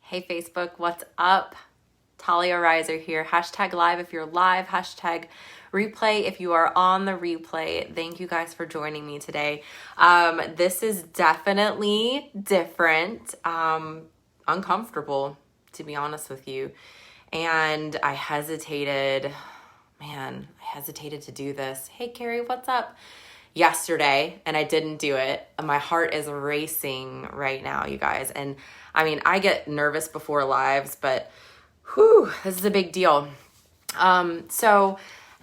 Hey Facebook, what's up? Talia Reiser here. Hashtag live if you're live. Hashtag replay if you are on the replay. Thank you guys for joining me today. This is definitely different, uncomfortable, to be honest with you. And I hesitated to do this. Hey Carrie, what's up? Yesterday, and I didn't do it. My heart is racing right now, you guys. And I mean, I get nervous before lives, but whew, this is a big deal. So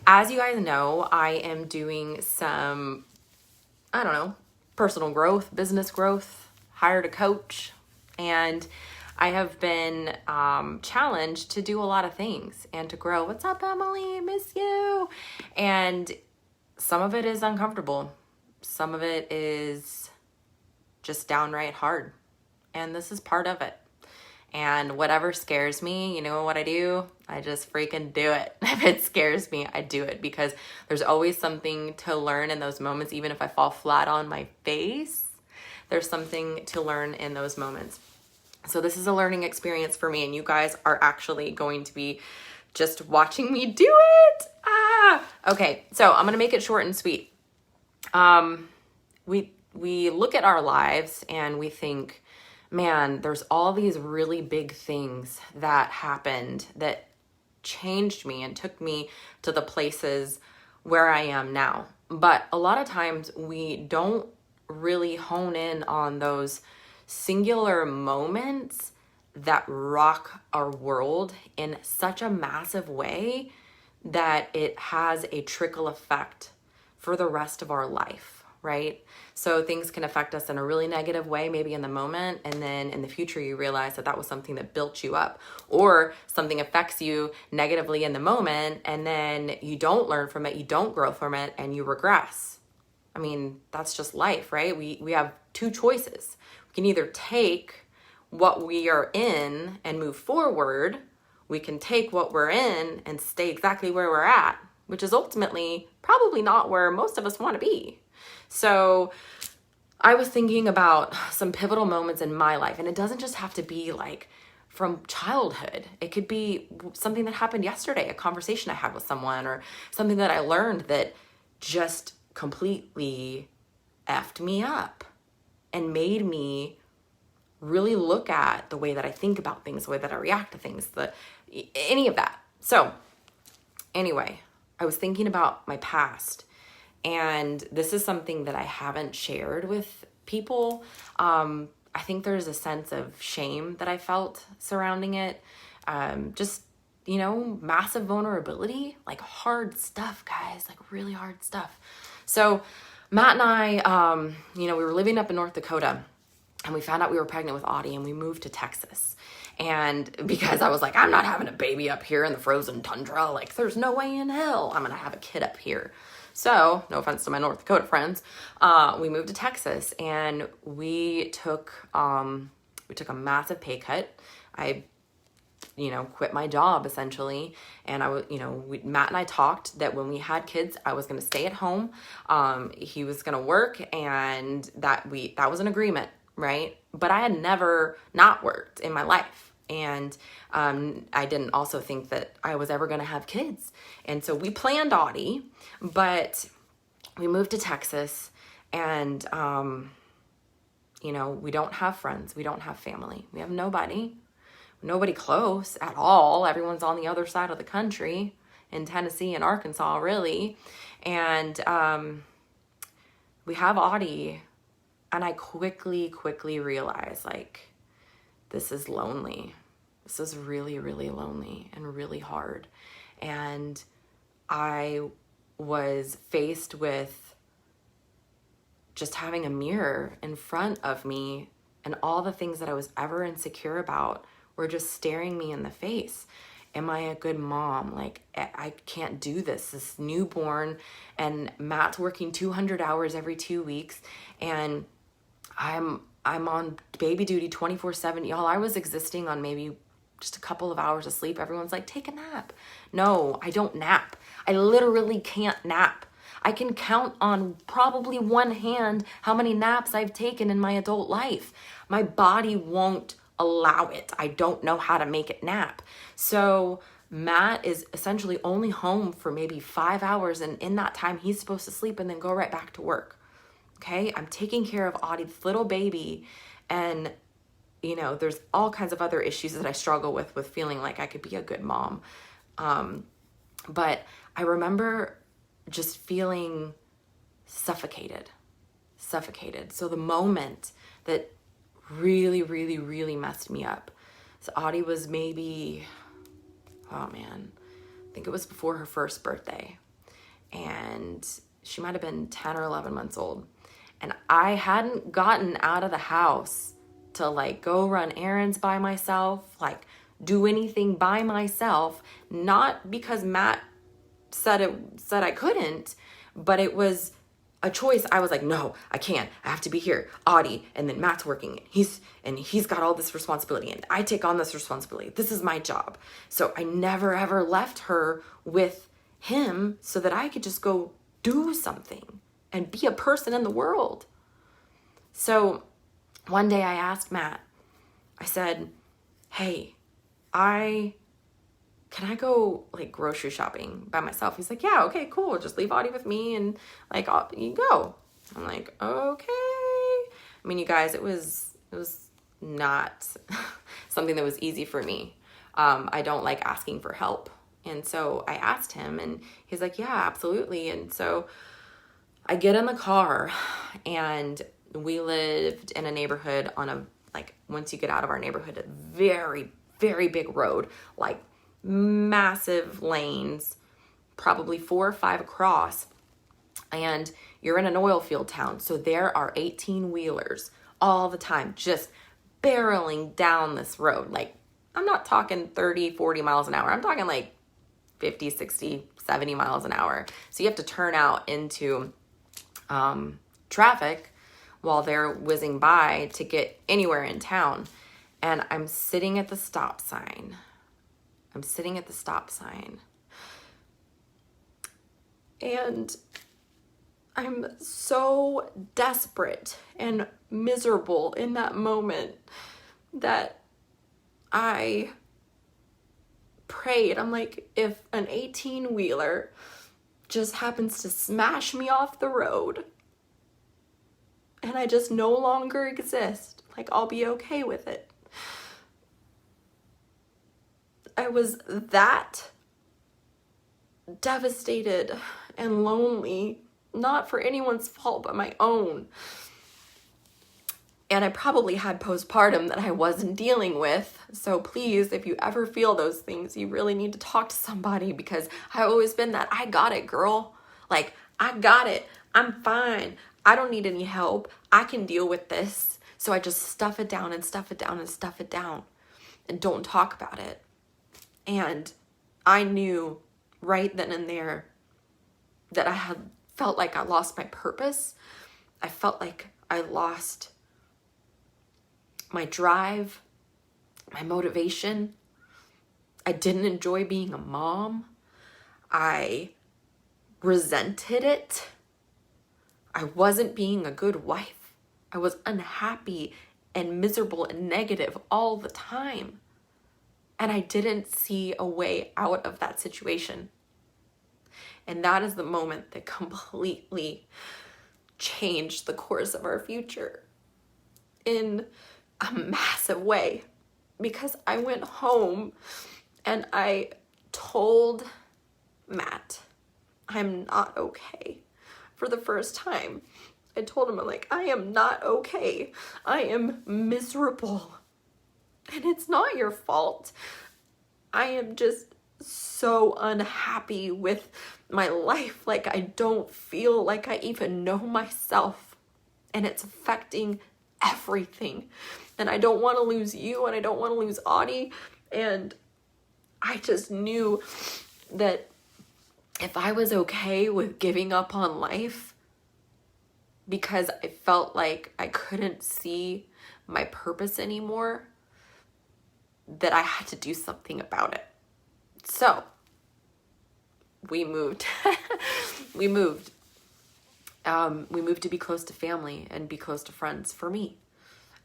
as you guys know, I am doing some, personal growth, business growth, hired a coach, and I have been challenged to do a lot of things and to grow. What's up, Emily? Miss you. And some of it is uncomfortable. Some of it is just downright hard. And this is part of it. And whatever scares me, you know what I do? I just freaking do it. If it scares me, I do it, because there's always something to learn in those moments. Even if I fall flat on my face, there's something to learn in those moments. So this is a learning experience for me, and you guys are actually going to be just watching me do it. Okay, so I'm gonna make it short and sweet. We look at our lives and we think, man, there's all these really big things that happened that changed me and took me to the places where I am now. But a lot of times we don't really hone in on those singular moments that rock our world in such a massive way that it has a trickle effect for the rest of our life, right? So things can affect us in a really negative way, maybe in the moment, and then in the future you realize that that was something that built you up, or something affects you negatively in the moment, and then you don't learn from it, you don't grow from it, and you regress. I mean, that's just life, right? We have two choices. We can either take what we are in and move forward. We can take what we're in and stay exactly where we're at, which is ultimately probably not where most of us want to be. So I was thinking about some pivotal moments in my life, and it doesn't just have to be like from childhood. It could be something that happened yesterday, a conversation I had with someone, or something that I learned that just completely effed me up and made me really look at the way that I think about things, the way that I react to things, any of that. So anyway, I was thinking about my past, and this is something that I haven't shared with people. I think there's a sense of shame that I felt surrounding it. Massive vulnerability, like hard stuff, guys, like really hard stuff. So Matt and I, we were living up in North Dakota, and we found out we were pregnant with Audie, and we moved to Texas. And because I was like, I'm not having a baby up here in the frozen tundra. Like, there's no way in hell I'm going to have a kid up here. So, no offense to my North Dakota friends, we moved to Texas, and we took a massive pay cut. I quit my job essentially. And Matt and I talked that when we had kids, I was going to stay at home. He was going to work, and that was an agreement, right? But I had never not worked in my life. And I didn't also think that I was ever going to have kids. And so we planned Audie, but we moved to Texas, and, we don't have friends. We don't have family. We have nobody close at all. Everyone's on the other side of the country, in Tennessee and Arkansas, really. And we have Audie, and I quickly realized, like, this is lonely. This is really, really lonely and really hard. And I was faced with just having a mirror in front of me, and all the things that I was ever insecure about were just staring me in the face. Am I a good mom? Like, I can't do this newborn, and Matt's working 200 hours every 2 weeks, and I'm on baby duty 24/7. Y'all, I was existing on maybe just a couple of hours of sleep. Everyone's like, take a nap. No, I don't nap. I literally can't nap. I can count on probably one hand how many naps I've taken in my adult life. My body won't allow it. I don't know how to make it nap. So Matt is essentially only home for maybe 5 hours. And in that time, he's supposed to sleep and then go right back to work. Okay. I'm taking care of Audie, this little baby. And, you know, there's all kinds of other issues that I struggle with feeling like I could be a good mom. But I remember just feeling suffocated. So the moment that really, really, really messed me up. So Audie was maybe, oh man, I think it was before her first birthday. And she might have been 10 or 11 months old. And I hadn't gotten out of the house to like go run errands by myself, like do anything by myself, not because Matt said I couldn't, but it was a choice. I was like, no, I can't. I have to be here. Audie, and then Matt's working. He's got all this responsibility, and I take on this responsibility. This is my job. So I never ever left her with him so that I could just go do something and be a person in the world. So one day I asked Matt, I said, hey, can I go like grocery shopping by myself? He's like, yeah, okay, cool. Just leave Audie with me and like, you go. I'm like, okay. I mean, you guys, it was not something that was easy for me. I don't like asking for help. And so I asked him and he's like, yeah, absolutely. And so I get in the car and we lived in a neighborhood on a, like, once you get out of our neighborhood, a very, very big road, like massive lanes, probably 4 or 5 across, and you're in an oil field town. So there are 18-wheelers all the time, just barreling down this road. Like, I'm not talking 30, 40 miles an hour. I'm talking like 50, 60, 70 miles an hour. So you have to turn out into traffic while they're whizzing by to get anywhere in town. And I'm sitting at the stop sign. And I'm so desperate and miserable in that moment that I prayed. I'm like, if an 18-wheeler just happens to smash me off the road and I just no longer exist, like, I'll be okay with it. I was that devastated and lonely, not for anyone's fault but my own. And I probably had postpartum that I wasn't dealing with. So please, if you ever feel those things, you really need to talk to somebody, because I've always been that, I got it, girl. Like, I got it. I'm fine. I don't need any help. I can deal with this. So I just stuff it down and stuff it down and stuff it down and don't talk about it. And I knew right then and there that I had felt like I lost my purpose. I felt like I lost my drive, my motivation. I didn't enjoy being a mom. I resented it. I wasn't being a good wife. I was unhappy and miserable and negative all the time. And I didn't see a way out of that situation. And that is the moment that completely changed the course of our future in a massive way. Because I went home and I told Matt, I'm not okay. For the first time, I told him, I'm like, I am not okay. I am miserable. And it's not your fault. I am just so unhappy with my life. Like, I don't feel like I even know myself. And it's affecting everything. And I don't want to lose you, and I don't want to lose Audie. And I just knew that if I was okay with giving up on life because I felt like I couldn't see my purpose anymore, that I had to do something about it. So we moved. We moved to be close to family and be close to friends for me.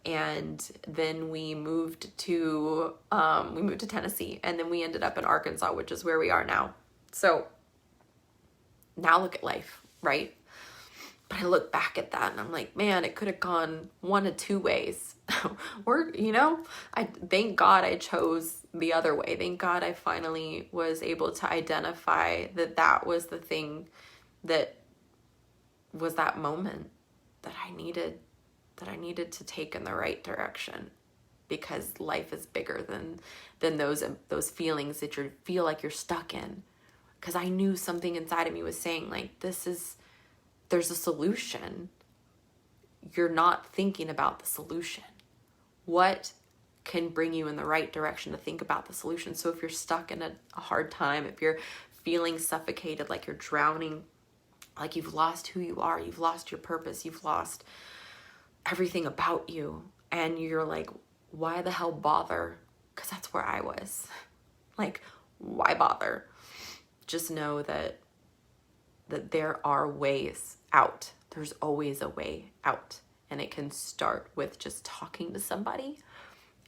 And then we moved to Tennessee, and then we ended up in Arkansas, which is where we are now. So now look at life, right? But I look back at that and I'm like, man, it could have gone one of two ways. Or, I thank God I chose the other way. Thank God I finally was able to identify that was the thing that was that moment that I needed to take in the right direction, because life is bigger than those feelings that you feel like you're stuck in. Because I knew something inside of me was saying, like, there's a solution. You're not thinking about the solution. What can bring you in the right direction to think about the solution? So if you're stuck in a hard time, if you're feeling suffocated, like you're drowning, like you've lost who you are, you've lost your purpose, you've lost everything about you, and you're like, why the hell bother? Because that's where I was. Like, why bother? Just know that there are ways out. There's always a way out. And it can start with just talking to somebody.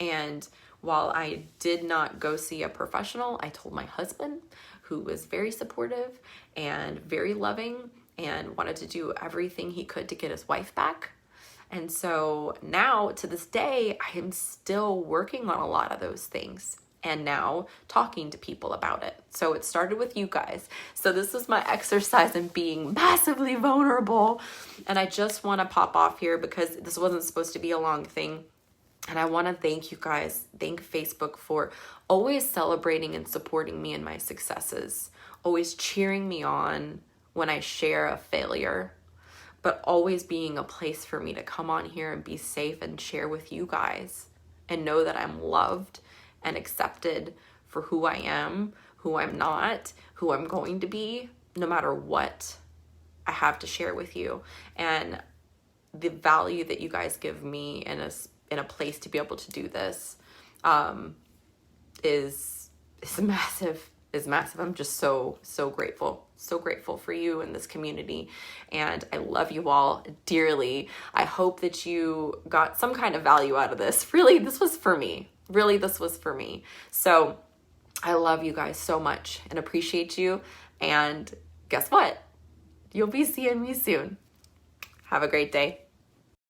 And while I did not go see a professional, I told my husband, who was very supportive and very loving and wanted to do everything he could to get his wife back. And so now, to this day, I am still working on a lot of those things, and now talking to people about it. So it started with you guys. So this was my exercise in being massively vulnerable. And I just want to pop off here because this wasn't supposed to be a long thing. And I want to thank you guys, thank Facebook for always celebrating and supporting me in my successes, always cheering me on when I share a failure, but always being a place for me to come on here and be safe and share with you guys and know that I'm loved and accepted for who I am, who I'm not, who I'm going to be, no matter what I have to share with you. And the value that you guys give me in a place to be able to do this is massive. I'm just so grateful. So grateful for you and this community. And I love you all dearly. I hope that you got some kind of value out of this. Really, this was for me. So I love you guys so much and appreciate you. And guess what? You'll be seeing me soon. Have a great day.